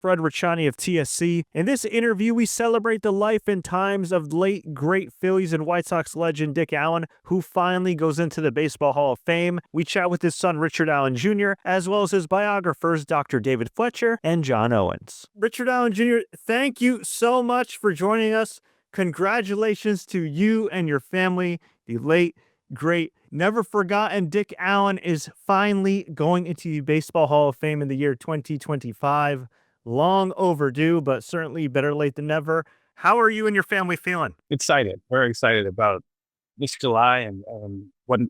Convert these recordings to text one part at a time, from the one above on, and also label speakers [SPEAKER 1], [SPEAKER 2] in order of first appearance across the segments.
[SPEAKER 1] Fred Richani of TSC. In this interview, we celebrate the life and times of late great Phillies and White Sox legend Dick Allen, who finally goes into the Baseball Hall of Fame. We chat with his son Richard Allen Jr., as well as his biographers Dr. David Fletcher and John Owens. Richard Allen Jr., thank you so much for joining us. Congratulations to you and your family. The late, great, never forgotten Dick Allen is finally going into the Baseball Hall of Fame in the year 2025. Long overdue, but certainly better late than never. How are you and your family feeling?
[SPEAKER 2] Excited, very excited about this July and what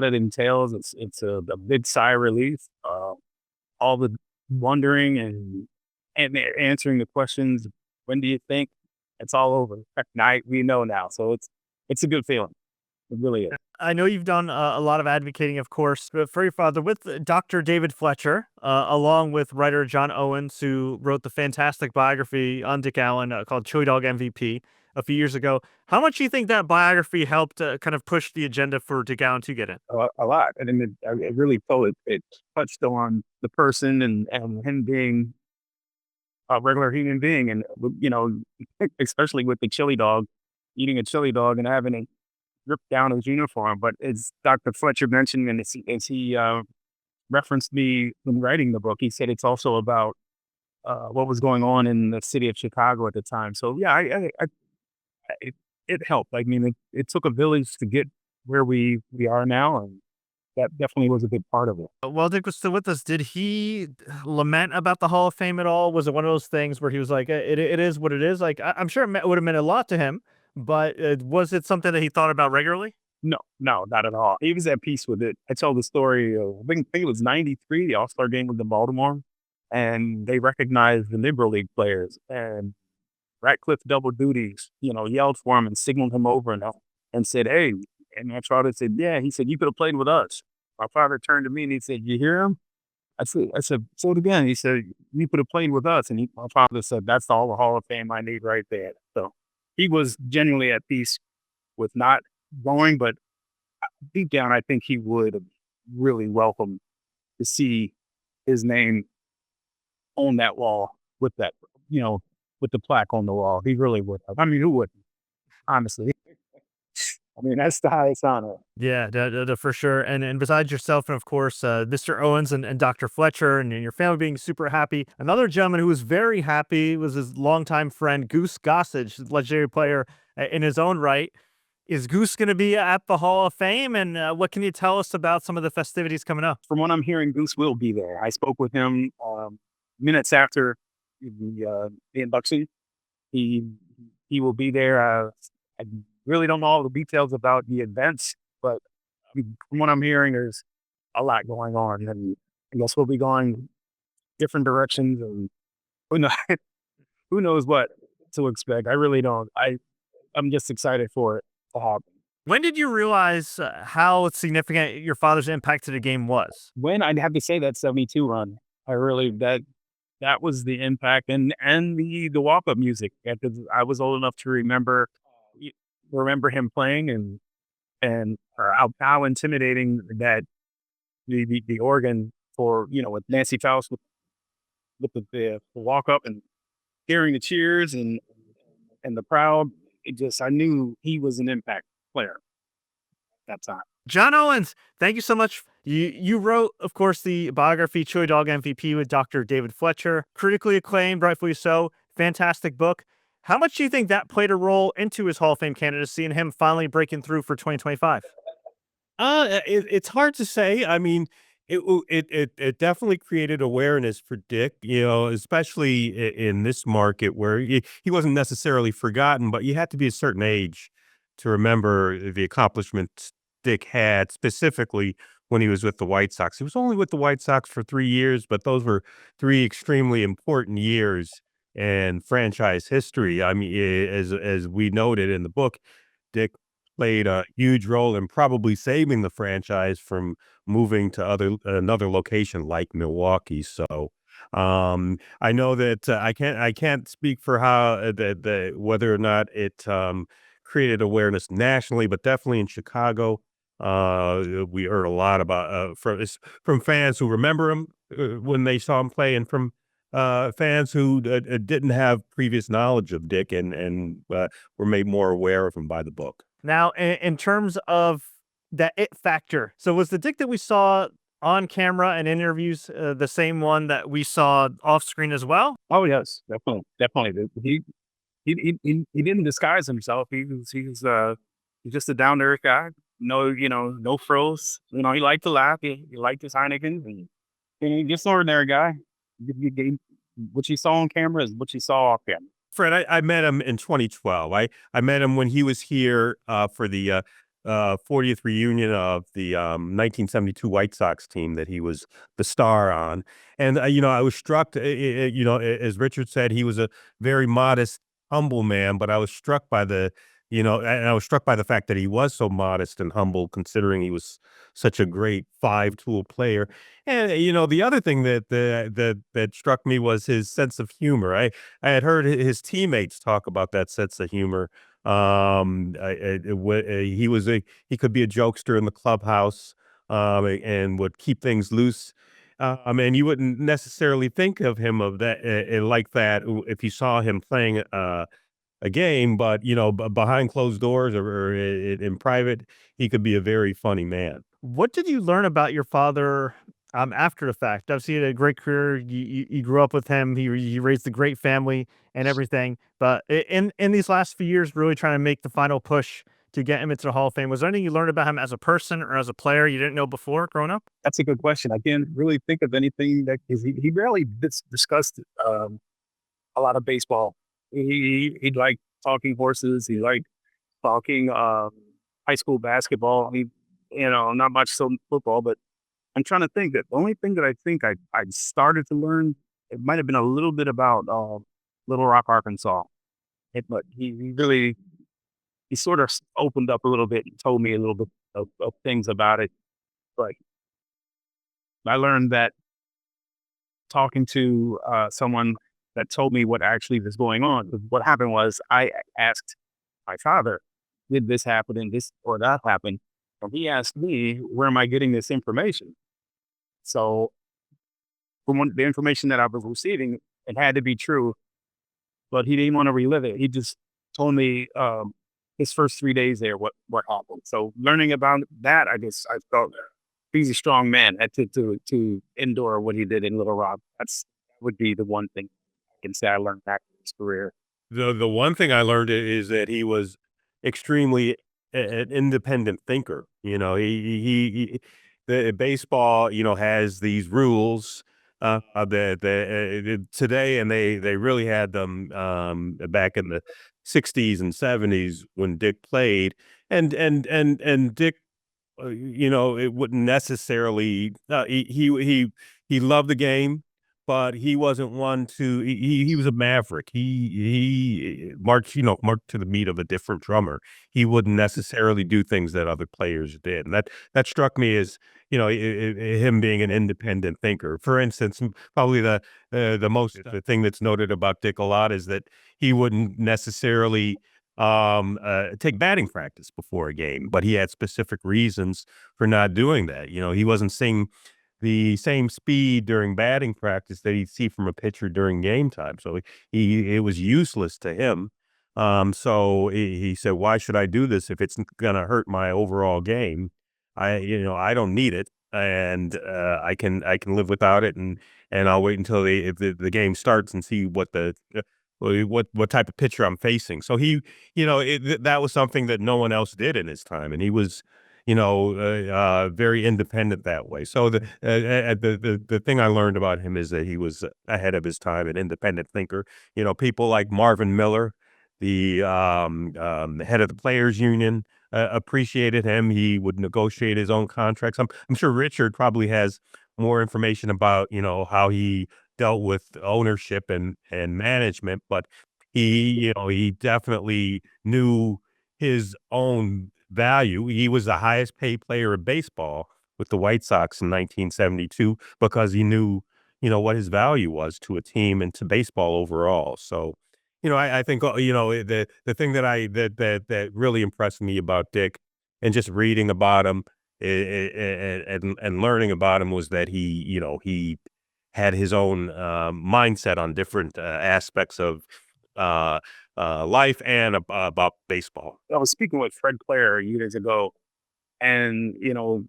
[SPEAKER 2] it entails. It's a big sigh of relief. All the wondering and answering the questions. When do you think it's all over? We know now, so it's a good feeling. It really is.
[SPEAKER 1] I know you've done a lot of advocating, of course, for your father with Dr. David Fletcher, along with writer John Owens, who wrote the fantastic biography on Dick Allen called Chili Dog MVP a few years ago. How much do you think that biography helped kind of push the agenda for Dick Allen to get in?
[SPEAKER 2] A lot, and then it really it touched on the person and him being a regular human being, and especially with the chili dog, eating a chili dog and having it ripped down his uniform. But as Dr. Fletcher mentioned, and as he referenced me when writing the book, he said it's also about what was going on in the city of Chicago at the time. So yeah, it helped. I mean, it took a village to get where we are now, and that definitely was a big part of it.
[SPEAKER 1] While Dick was still with us, did he lament about the Hall of Fame at all? Was it one of those things where he was like, it is what it is? Like, I'm sure it would have meant a lot to him, but was it something that he thought about regularly?
[SPEAKER 2] No, not at all. He was at peace with it. I told the story of, I think it was 93, the All-Star game was in Baltimore, and they recognized the Negro League players, and Ratcliffe double duties, yelled for him and signaled him over and said, "Hey," and my father said, "Yeah." He said, "You could have played with us." My father turned to me and he said, "You hear him?" I said, "Say it again." He said, "You could have played with us." And my father said, "That's all the Hall of Fame I need right there." So he was genuinely at peace with not going, but deep down, I think he would have really welcomed to see his name on that wall with that, with the plaque on the wall. He really would have. I mean, who wouldn't? Honestly. I mean, that's the highest honor.
[SPEAKER 1] Yeah, for sure. And besides yourself, and of course, Mr. Owens and Dr. Fletcher and your family being super happy, another gentleman who was very happy was his longtime friend, Goose Gossage, legendary player in his own right. Is Goose going to be at the Hall of Fame? And what can you tell us about some of the festivities coming up?
[SPEAKER 2] From what I'm hearing, Goose will be there. I spoke with him minutes after the induction. He will be there. I really don't know all the details about the events, but from what I'm hearing, there's a lot going on, and I guess we'll be going different directions, and who knows, who knows what to expect. I really don't. I'm just excited for it to happen.
[SPEAKER 1] When did you realize how significant your father's impact to the game was?
[SPEAKER 2] When I'd have to say that 72 run, I really that was the impact, and the walk up music. I was old enough to remember him playing, and how intimidating that the organ for with Nancy Faust with the walk up and hearing the cheers and the crowd. I knew he was an impact player at that time.
[SPEAKER 1] John Owens, thank you so much. You wrote, of course, the biography Chili Dog MVP with Dr. David Fletcher, critically acclaimed, rightfully so. Fantastic book. How much do you think that played a role into his Hall of Fame candidacy and him finally breaking through for 2025?
[SPEAKER 3] It's hard to say. I mean, it definitely created awareness for Dick, especially in this market where he wasn't necessarily forgotten, but you had to be a certain age to remember the accomplishments Dick had, specifically when he was with the White Sox. He was only with the White Sox for 3 years, but those were 3 extremely important years in franchise history. I mean, as we noted in the book, Dick played a huge role in probably saving the franchise from moving to another location like Milwaukee. So I know that I can't speak for how whether or not it created awareness nationally, but definitely in Chicago, we heard a lot about from fans who remember him when they saw him play, and from fans who didn't have previous knowledge of Dick and were made more aware of him by the book.
[SPEAKER 1] Now, in terms of that it factor, so was the Dick that we saw on camera and interviews the same one that we saw off screen as well?
[SPEAKER 2] Oh yes, definitely, definitely. He didn't disguise himself. He's just a down to earth guy. No, no frills. He liked to laugh. He liked his Heineken. And he's just an ordinary guy. What you saw on camera is what you saw off camera.
[SPEAKER 3] Fred, I met him in 2012. I met him when he was here for the 40th reunion of the 1972 White Sox team that he was the star on. And, I was struck, as Richard said, he was a very modest, humble man, but I was struck by and I was struck by the fact that he was so modest and humble, considering he was such a great five-tool player. And, the other thing that struck me was his sense of humor. I had heard his teammates talk about that sense of humor. He could be a jokester in the clubhouse, and would keep things loose. And you wouldn't necessarily think of him of that like that if you saw him playing a game, but behind closed doors or in private, he could be a very funny man.
[SPEAKER 1] What did you learn about your father after the fact? Obviously, he had a great career. You grew up with him. He raised a great family and everything. But in these last few years, really trying to make the final push to get him into the Hall of Fame, was there anything you learned about him as a person or as a player you didn't know before growing up?
[SPEAKER 2] That's a good question. I can't really think of anything that he rarely discussed a lot of baseball. He liked talking horses. He liked talking high school basketball. Not much so football, but I'm trying to think that the only thing that I think I started to learn, it might have been a little bit about Little Rock, Arkansas. But he sort of opened up a little bit and told me a little bit of things about it. But I learned that talking to someone that told me what actually was going on. What happened was I asked my father, did this happen and this or that happen? And he asked me, where am I getting this information? So from the information that I was receiving, it had to be true, but he didn't want to relive it. He just told me his first 3 days there, what happened. So learning about that, I felt he's a strong man to endure what he did in Little Rock. That would be the one thing I can say I learned back in his career.
[SPEAKER 3] The one thing I learned is that he was extremely an independent thinker. The baseball, has these rules that today, and they really had them back in the 60s and 70s when Dick played, and Dick, it wouldn't necessarily. He loved the game, but he wasn't one to. He was a maverick. He marched to the beat of a different drummer. He wouldn't necessarily do things that other players did, and that struck me as him being an independent thinker. For instance, probably the thing that's noted about Dick a lot is that he wouldn't necessarily take batting practice before a game, but he had specific reasons for not doing that. He wasn't seeing the same speed during batting practice that he'd see from a pitcher during game time. So it was useless to him. So he said, why should I do this if it's going to hurt my overall game? I don't need it, and I can live without it, and I'll wait until the game starts and see what what type of pitcher I'm facing. So that was something that no one else did in his time, and he was very independent that way. So the thing I learned about him is that he was ahead of his time, an independent thinker. People like Marvin Miller, the head of the players union, appreciated him. He would negotiate his own contracts. I'm sure Richard probably has more information about how he dealt with ownership and management, but he definitely knew his own value. He was the highest paid player in baseball with the White Sox in 1972 because he knew what his value was to a team and to baseball overall. So I think the thing that really impressed me about Dick and just reading about him and learning about him was that he had his own mindset on different aspects of life and about baseball.
[SPEAKER 2] I was speaking with Fred Clare years ago, and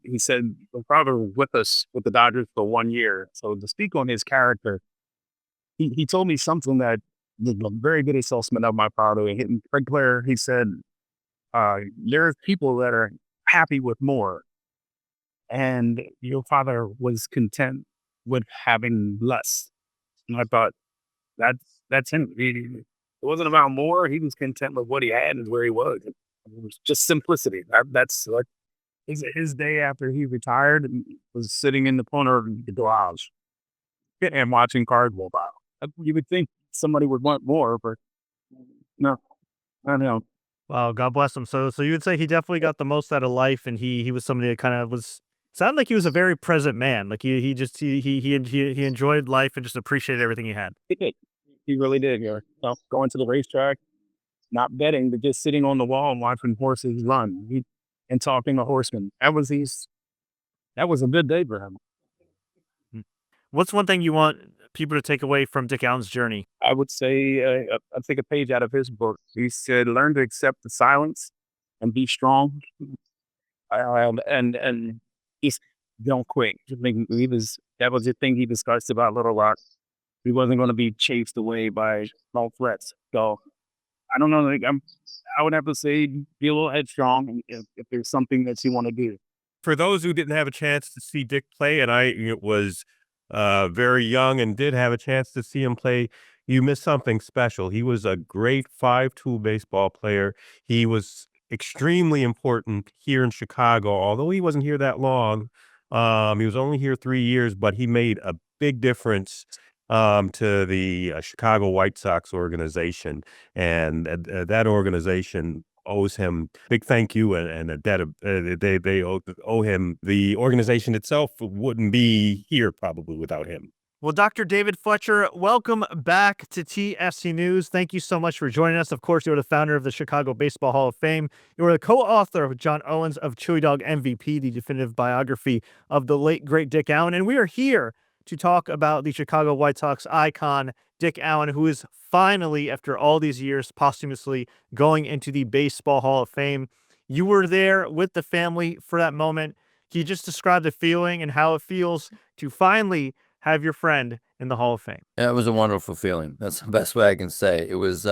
[SPEAKER 2] he said the father was with us with the Dodgers for 1 year. So to speak on his character, he told me something that was a very good assessment of my father. And Fred Clare, he said, there's people that are happy with more, and your father was content with having less. And I thought that's him. It wasn't about more. He was content with what he had and where he was. It was just simplicity. That's like his day after he retired and was sitting in the corner of the garage and watching cars roll by. You would think somebody would want more, but no, I don't know.
[SPEAKER 1] Wow, God bless him. So you would say he definitely got the most out of life, and he was somebody that kind of was sounded like he was a very present man. Like he just he enjoyed life and just appreciated everything he had.
[SPEAKER 2] He did. He really did. Going to the racetrack, not betting, but just sitting on the wall and watching horses run and talking to horsemen. That was a good day for him.
[SPEAKER 1] What's one thing you want people to take away from Dick Allen's journey?
[SPEAKER 2] I would say I'd take a page out of his book. He said, "Learn to accept the silence and be strong." And he's don't quit. I think that was the thing he discussed about Little Rock. He wasn't going to be chased away by small threats. So I don't know. Like I would have to say, be a little headstrong if there's something that you want to do.
[SPEAKER 3] For those who didn't have a chance to see Dick play, and I was very young and did have a chance to see him play, you missed something special. He was a great 5 tool baseball player. He was extremely important here in Chicago, although he wasn't here that long. He was only here 3 years, but he made a big difference to the Chicago White Sox organization, and that organization owes him big thank you and a debt of they owe him. The organization itself wouldn't be here probably without him.
[SPEAKER 1] Well, Dr. David Fletcher, welcome back to TSC News. Thank you so much for joining us. Of course, you're the founder of the Chicago Baseball Hall of Fame. You are the co-author with John Owens of Chili Dog MVP, the definitive biography of the late, great Dick Allen. And we are here to talk about the Chicago White Sox icon, Dick Allen, who is finally, after all these years, posthumously going into the Baseball Hall of Fame. You were there with the family for that moment. Can you just describe the feeling and how it feels to finally have your friend in the Hall of Fame?
[SPEAKER 4] Yeah, it was a wonderful feeling. That's the best way I can say. It was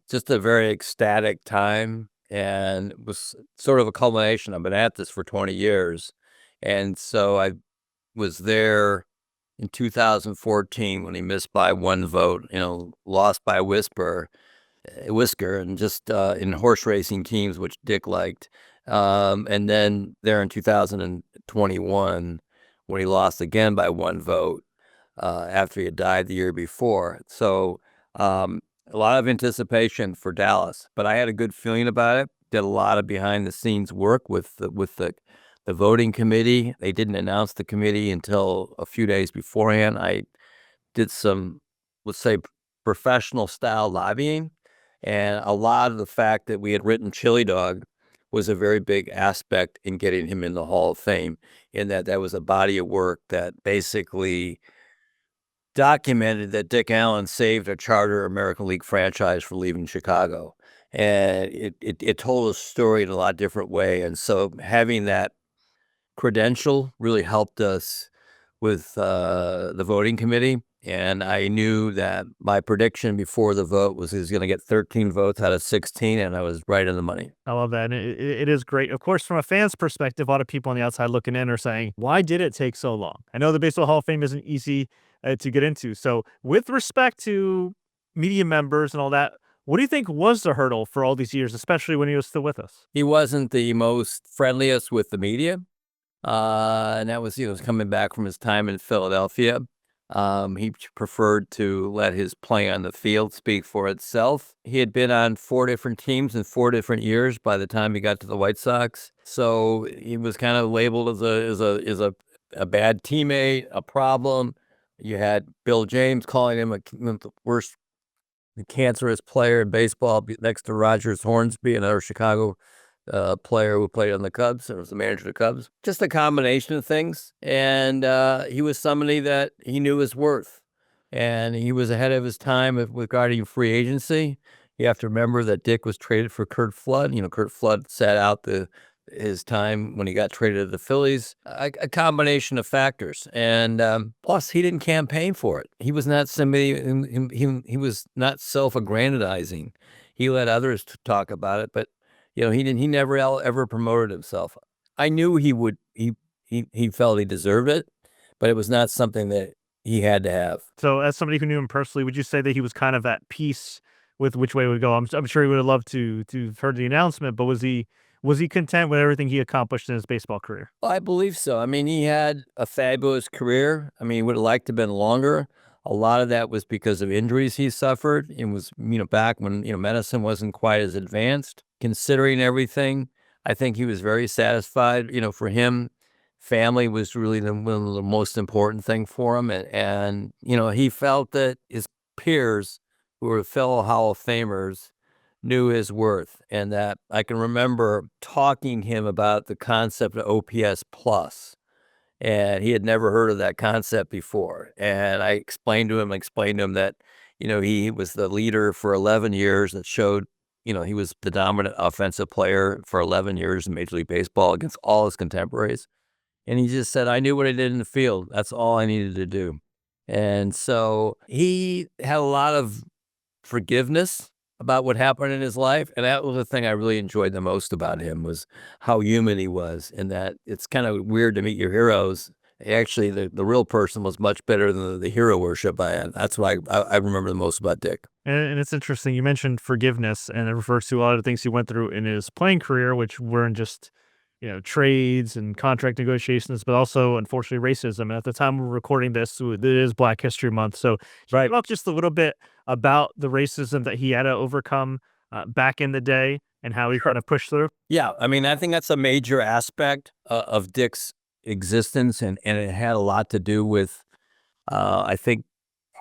[SPEAKER 4] just a very ecstatic time, and it was sort of a culmination. I've been at this for 20 years, and so I was there in 2014 when he missed by 1 vote, lost by a whisker, and just in horse racing teams, which Dick liked. And then there in 2021 when he lost again by 1 vote after he had died the year before. So a lot of anticipation for Dallas, but I had a good feeling about it. Did a lot of behind the scenes work with the voting committee. They didn't announce the committee until a few days beforehand. I did some, let's say, professional style lobbying, and a lot of the fact that we had written Chili Dog was a very big aspect in getting him in the Hall of Fame, in that was a body of work that basically documented that Dick Allen saved a charter American League franchise for leaving Chicago. And it told a story in a lot different way. And so having that credential really helped us with the voting committee. And I knew that my prediction before the vote was he was going to get 13 votes out of 16, and I was right in the money.
[SPEAKER 1] I love that. And it is great. Of course, from a fan's perspective, a lot of people on the outside looking in are saying, why did it take so long? I know the Baseball Hall of Fame isn't easy to get into. So with respect to media members and all that, what do you think was the hurdle for all these years, especially when he was still with us?
[SPEAKER 4] He wasn't the most friendliest with the media. And that was, coming back from his time in Philadelphia. He preferred to let his play on the field speak for itself. He had been on 4 different teams in 4 different years by the time he got to the White Sox. So he was kind of labeled as a bad teammate, a problem. You had Bill James calling him the worst, the cancerous player in baseball next to Rogers Hornsby, another Chicago player who played on the Cubs and was the manager of the Cubs. Just a combination of things. And he was somebody that he knew his worth. And he was ahead of his time regarding free agency. You have to remember that Dick was traded for Curt Flood. Curt Flood sat out his time when he got traded to the Phillies. A combination of factors. And plus, he didn't campaign for it. He was not somebody, he was not self-aggrandizing. He let others talk about it, but he never ever promoted himself. I knew he felt he deserved it, but it was not something that he had to have.
[SPEAKER 1] So as somebody who knew him personally, would you say that he was kind of at peace with which way it would go? I'm sure he would have loved to have heard the announcement, but was he content with everything he accomplished in his baseball career?
[SPEAKER 4] Well, I believe so. I mean, he had a fabulous career. I mean, he would have liked to have been longer. A lot of that was because of injuries he suffered. It was, back when, medicine wasn't quite as advanced. Considering everything, I think he was very satisfied. For him, family was really one of the most important thing for him. And he felt that his peers, who were fellow Hall of Famers, knew his worth. And that I can remember talking to him about the concept of OPS plus. And he had never heard of that concept before. And I explained to him that, he was the leader for 11 years that showed, he was the dominant offensive player for 11 years in Major League Baseball against all his contemporaries. And he just said, I knew what I did in the field. That's all I needed to do. And so he had a lot of forgiveness about what happened in his life. And that was the thing I really enjoyed the most about him, was how human he was, and that it's kind of weird to meet your heroes. Actually, the real person was much better than the hero worship. That's what I remember the most about Dick.
[SPEAKER 1] And it's interesting. You mentioned forgiveness, and it refers to a lot of the things he went through in his playing career, which weren't just, trades and contract negotiations, but also, unfortunately, racism. And at the time we're recording this, it is Black History Month. So
[SPEAKER 4] Right.
[SPEAKER 1] talk just a little bit about the racism that he had to overcome back in the day and how he kind of pushed through.
[SPEAKER 4] Yeah, I mean, I think that's a major aspect of Dick's existence, and it had a lot to do with, I think,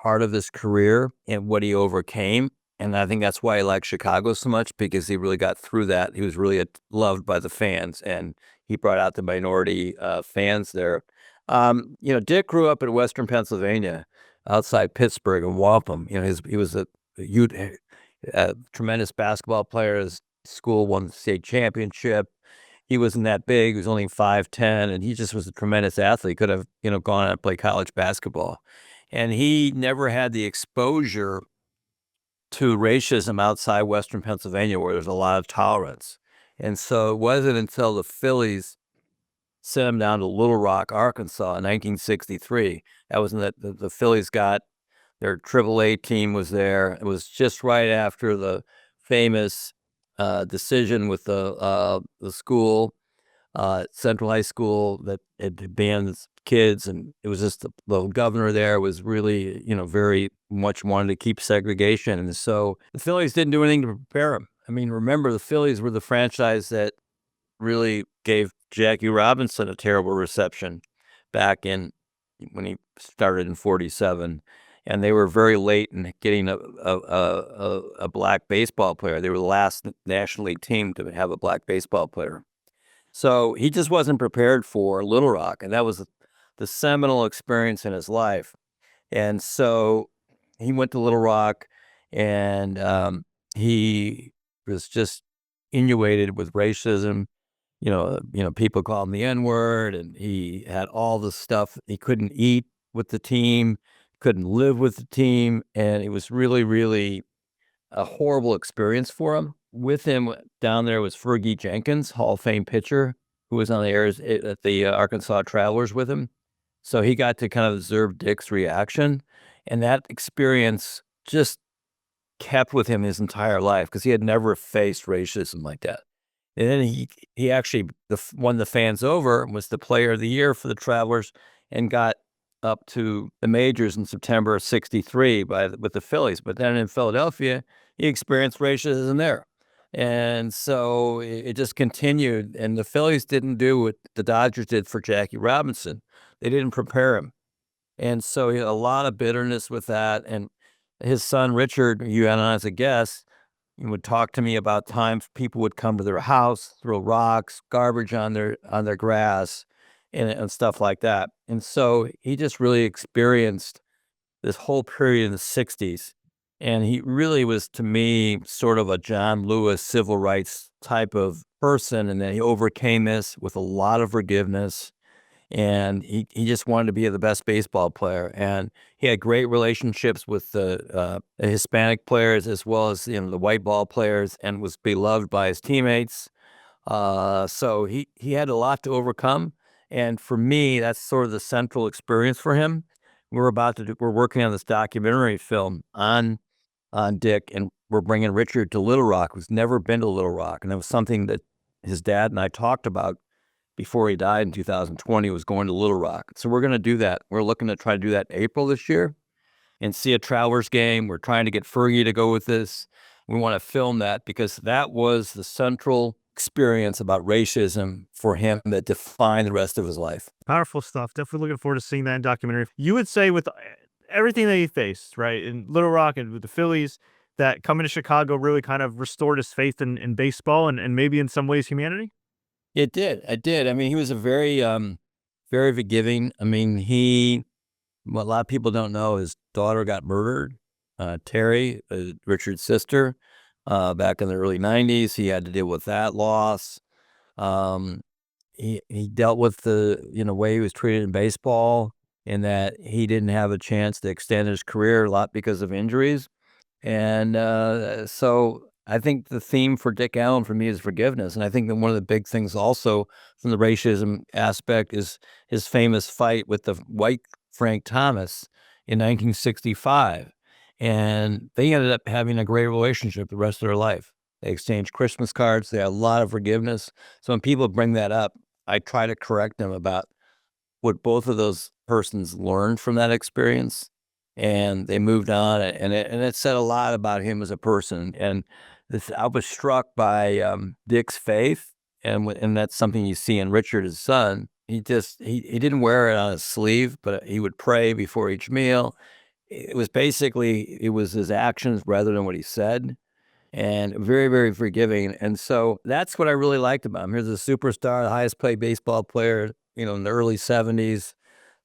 [SPEAKER 4] part of his career and what he overcame. And I think that's why I like Chicago so much, because he really got through that. He was really loved by the fans, and he brought out the minority fans there. Dick grew up in Western Pennsylvania, outside Pittsburgh and Waupun. He was a tremendous basketball player. His school won the state championship. He wasn't that big. He was only 5'10", and he just was a tremendous athlete. He could have, gone out and played college basketball. And he never had the exposure to racism outside Western Pennsylvania, where there's a lot of tolerance. And so it wasn't until the Phillies sent him down to Little Rock, Arkansas in 1963. That was when the Phillies got their AAA team was there. It was just right after the famous decision with the school, Central High School, that had banned kids, and it was just the governor there was really, very much wanted to keep segregation. And so the Phillies didn't do anything to prepare him. I mean, remember, the Phillies were the franchise that really gave Jackie Robinson a terrible reception back when he started in 47. And they were very late in getting a black baseball player. They were the last National League team to have a black baseball player. So he just wasn't prepared for Little Rock, and that was the seminal experience in his life. And so he went to Little Rock, and he was just inundated with racism. People called him the N-word, and he had all the stuff. He couldn't eat with the team, couldn't live with the team, and it was really, really a horrible experience for him. With him down there was Fergie Jenkins, Hall of Fame pitcher, who was on the air at the Arkansas Travelers with him. So he got to kind of observe Dick's reaction, and that experience just kept with him his entire life, because he had never faced racism like that. And then he actually won the fans over, was the player of the year for the Travelers, and got up to the majors in September of 63 with the Phillies. But then in Philadelphia, he experienced racism there. And so it just continued. And the Phillies didn't do what the Dodgers did for Jackie Robinson. They didn't prepare him. And so he had a lot of bitterness with that. And his son, Richard, you had on as a guest, He would talk to me about times people would come to their house, throw rocks, garbage on their grass, and stuff like that. And so he just really experienced this whole period in the 60s. And he really was, to me, sort of a John Lewis civil rights type of person. And then he overcame this with a lot of forgiveness. And he just wanted to be the best baseball player. And he had great relationships with the Hispanic players as well as the white ball players, and was beloved by his teammates. So he had a lot to overcome. And for me, that's sort of the central experience for him. We're working on this documentary film on Dick, and we're bringing Richard to Little Rock, who's never been to Little Rock. And that was something that his dad and I talked about before he died in 2020, was going to Little Rock. So we're going to do that. We're looking to try to do that in April this year and see a Travelers game. We're trying to get Fergie to go with this. We want to film that because that was the central experience about racism for him that defined the rest of his life.
[SPEAKER 1] Powerful stuff. Definitely looking forward to seeing that in documentary. You would say with everything that he faced, right, in Little Rock and with the Phillies, that coming to Chicago really kind of restored his faith in baseball and maybe in some ways humanity?
[SPEAKER 4] It did. It did. I mean, he was a very, very forgiving. I mean, what a lot of people don't know, his daughter got murdered, Terry, Richard's sister, back in the early 90s. He had to deal with that loss. He dealt with the way he was treated in baseball, in that he didn't have a chance to extend his career a lot because of injuries. And so I think the theme for Dick Allen for me is forgiveness. And I think that one of the big things also from the racism aspect is his famous fight with the white Frank Thomas in 1965. And they ended up having a great relationship the rest of their life. They exchanged Christmas cards. They had a lot of forgiveness. So when people bring that up, I try to correct them about what both of those persons learned from that experience. And they moved on, and it said a lot about him as a person. And I was struck by Dick's faith, and that's something you see in Richard, his son. He didn't wear it on his sleeve, but he would pray before each meal. It was his actions rather than what he said, and very, very forgiving. And so that's what I really liked about him. Here's a superstar, the highest paid baseball player, in the early 70s.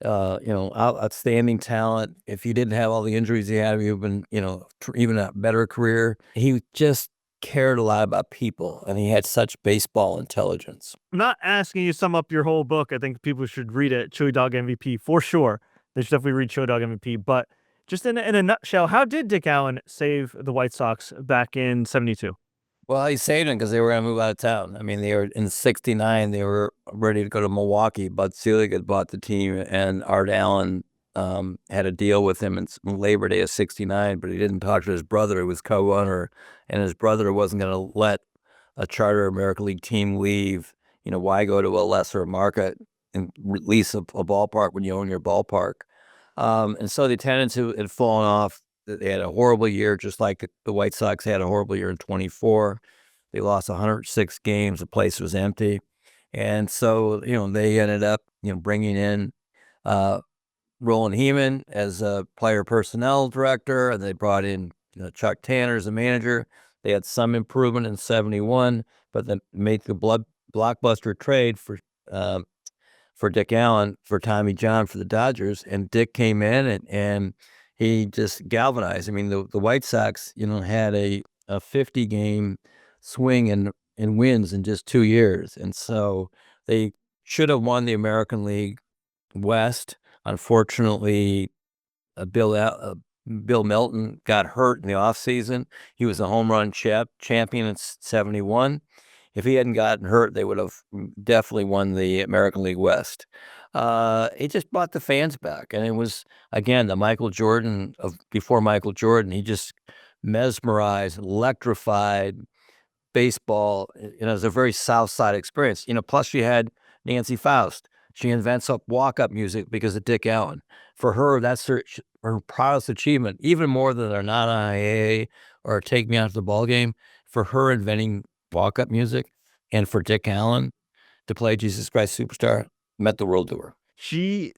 [SPEAKER 4] Outstanding talent. If he didn't have all the injuries he had, he would have been, even a better career. He just cared a lot about people, and he had such baseball intelligence.
[SPEAKER 1] I'm not asking you to sum up your whole book. I think people should read it, Chili Dog MVP, for sure. They should definitely read Chili Dog MVP. But just in a nutshell, how did Dick Allen save the White Sox back in 72?
[SPEAKER 4] Well, he saved them because they were going to move out of town. I mean, they were in '69. They were ready to go to Milwaukee. Bud Selig had bought the team, and Art Allen had a deal with him in Labor Day of '69. But he didn't talk to his brother, who was co-owner, and his brother wasn't going to let a charter American League team leave. Why go to a lesser market and lease a ballpark when you own your ballpark? And so the attendance had fallen off. They had a horrible year, just like the White Sox had a horrible year in 24. They lost 106 games. The place was empty. And so, they ended up, bringing in Roland Heeman as a player personnel director, and they brought in Chuck Tanner as a manager. They had some improvement in 71, but then made the blockbuster trade for Dick Allen for Tommy John for the Dodgers. And Dick came in and he just galvanized. I mean, the White Sox, had a 50-game swing in wins in just 2 years. And so they should have won the American League West. Unfortunately, Bill Melton got hurt in the offseason. He was a home run champion in 71. If he hadn't gotten hurt, they would have definitely won the American League West. It just brought the fans back. And it was, again, the Michael Jordan of before Michael Jordan. He just mesmerized, electrified baseball. It was a very South Side experience. Plus you had Nancy Faust. She invents up walk-up music because of Dick Allen. For her, that's her proudest achievement, even more than her Not IA or Take Me Out to the Ball Game. For her inventing walk-up music, and for Dick Allen to play Jesus Christ Superstar, meant the world to her.
[SPEAKER 1] She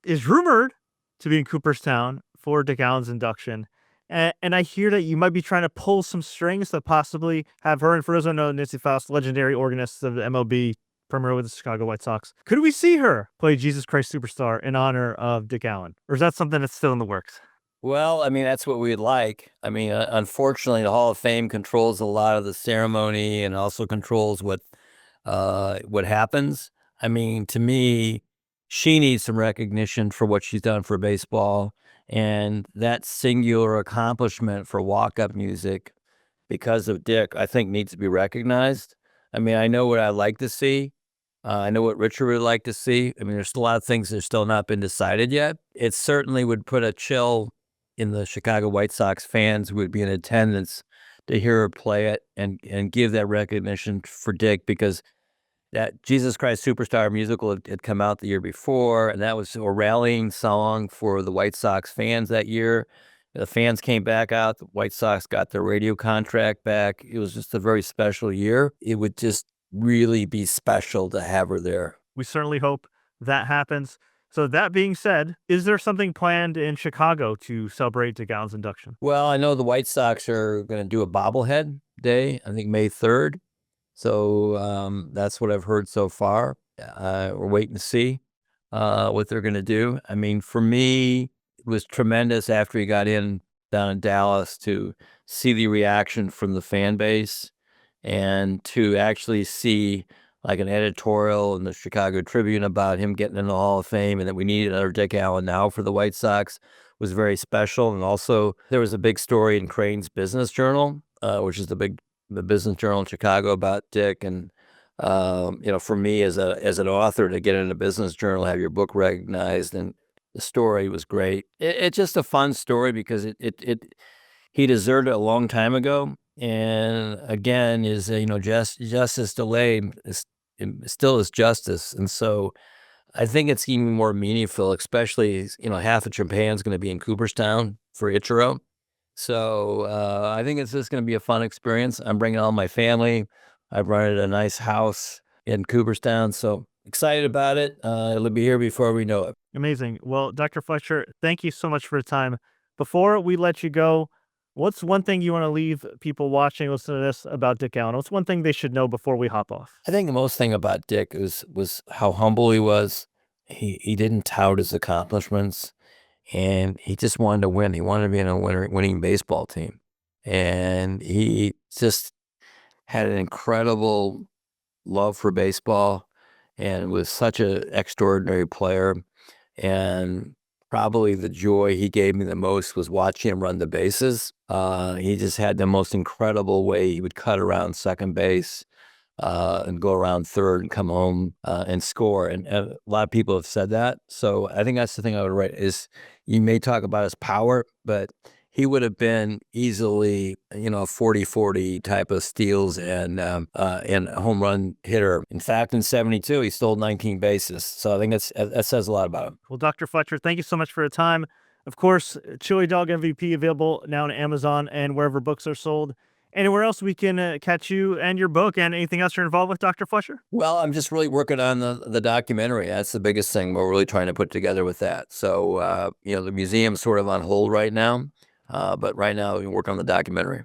[SPEAKER 1] is rumored to be in Cooperstown for Dick Allen's induction. And I hear that you might be trying to pull some strings to possibly have her. And for those who don't know, Nancy Faust, legendary organist of the MLB, primarily with the Chicago White Sox. Could we see her play Jesus Christ Superstar in honor of Dick Allen? Or is that something that's still in the works?
[SPEAKER 4] Well, I mean, that's what we'd like. I mean, unfortunately, the Hall of Fame controls a lot of the ceremony and also controls what happens. I mean, to me, she needs some recognition for what she's done for baseball, and that singular accomplishment for walk-up music because of Dick, I think needs to be recognized. I mean, I know what I'd like to see. I know what Richard would like to see. I mean, there's a lot of things that have still not been decided yet. It certainly would put a chill in the Chicago White Sox fans who would be in attendance to hear her play it and give that recognition for Dick, because that Jesus Christ Superstar musical had come out the year before, and that was a rallying song for the White Sox fans that year. The fans came back out. The White Sox got their radio contract back. It was just a very special year. It would just really be special to have her there.
[SPEAKER 1] We certainly hope that happens. So that being said, is there something planned in Chicago to celebrate Dick Allen's induction?
[SPEAKER 4] Well, I know the White Sox are going to do a bobblehead day, I think May 3rd. So that's what I've heard so far. We're waiting to see what they're going to do. I mean, for me, it was tremendous after he got in down in Dallas to see the reaction from the fan base and to actually see like an editorial in the Chicago Tribune about him getting in the Hall of Fame and that we needed another Dick Allen now for the White Sox was very special. And also there was a big story in Crane's Business Journal, which is the business journal in Chicago, about Dick. And for me as an author to get in a business journal, have your book recognized, and the story was great. It's just a fun story because he deserved it a long time ago. And again, is justice delayed is still is justice. And so I think it's even more meaningful, especially, half of Japan's going to be in Cooperstown for Ichiro. So I think it's just going to be a fun experience. I'm bringing all my family. I've rented a nice house in Cooperstown, so excited about it. It'll be here before we know it.
[SPEAKER 1] Amazing. Well, Dr. Fletcher, thank you so much for your time. Before we let you go, what's one thing you want to leave people watching, listening to this about Dick Allen? What's one thing they should know before we hop off?
[SPEAKER 4] I think the most thing about Dick was how humble he was. He didn't tout his accomplishments, and he just wanted to win. He wanted to be in a winning baseball team, and he just had an incredible love for baseball and was such an extraordinary player. And probably the joy he gave me the most was watching him run the bases. He just had the most incredible way he would cut around second base and go around third and come home and score. And a lot of people have said that. So I think that's the thing I would write is, you may talk about his power, but he would have been easily, a 40-40 type of steals and a home run hitter. In fact, in 72, he stole 19 bases. So I think that says a lot about him.
[SPEAKER 1] Well, Dr. Fletcher, thank you so much for your time. Of course, Chili Dog MVP available now on Amazon and wherever books are sold. Anywhere else we can catch you and your book, and anything else you're involved with, Dr. Fletcher?
[SPEAKER 4] Well, I'm just really working on the documentary. That's the biggest thing we're really trying to put together with that. So, the museum's sort of on hold right now. But right now, we work on the documentary.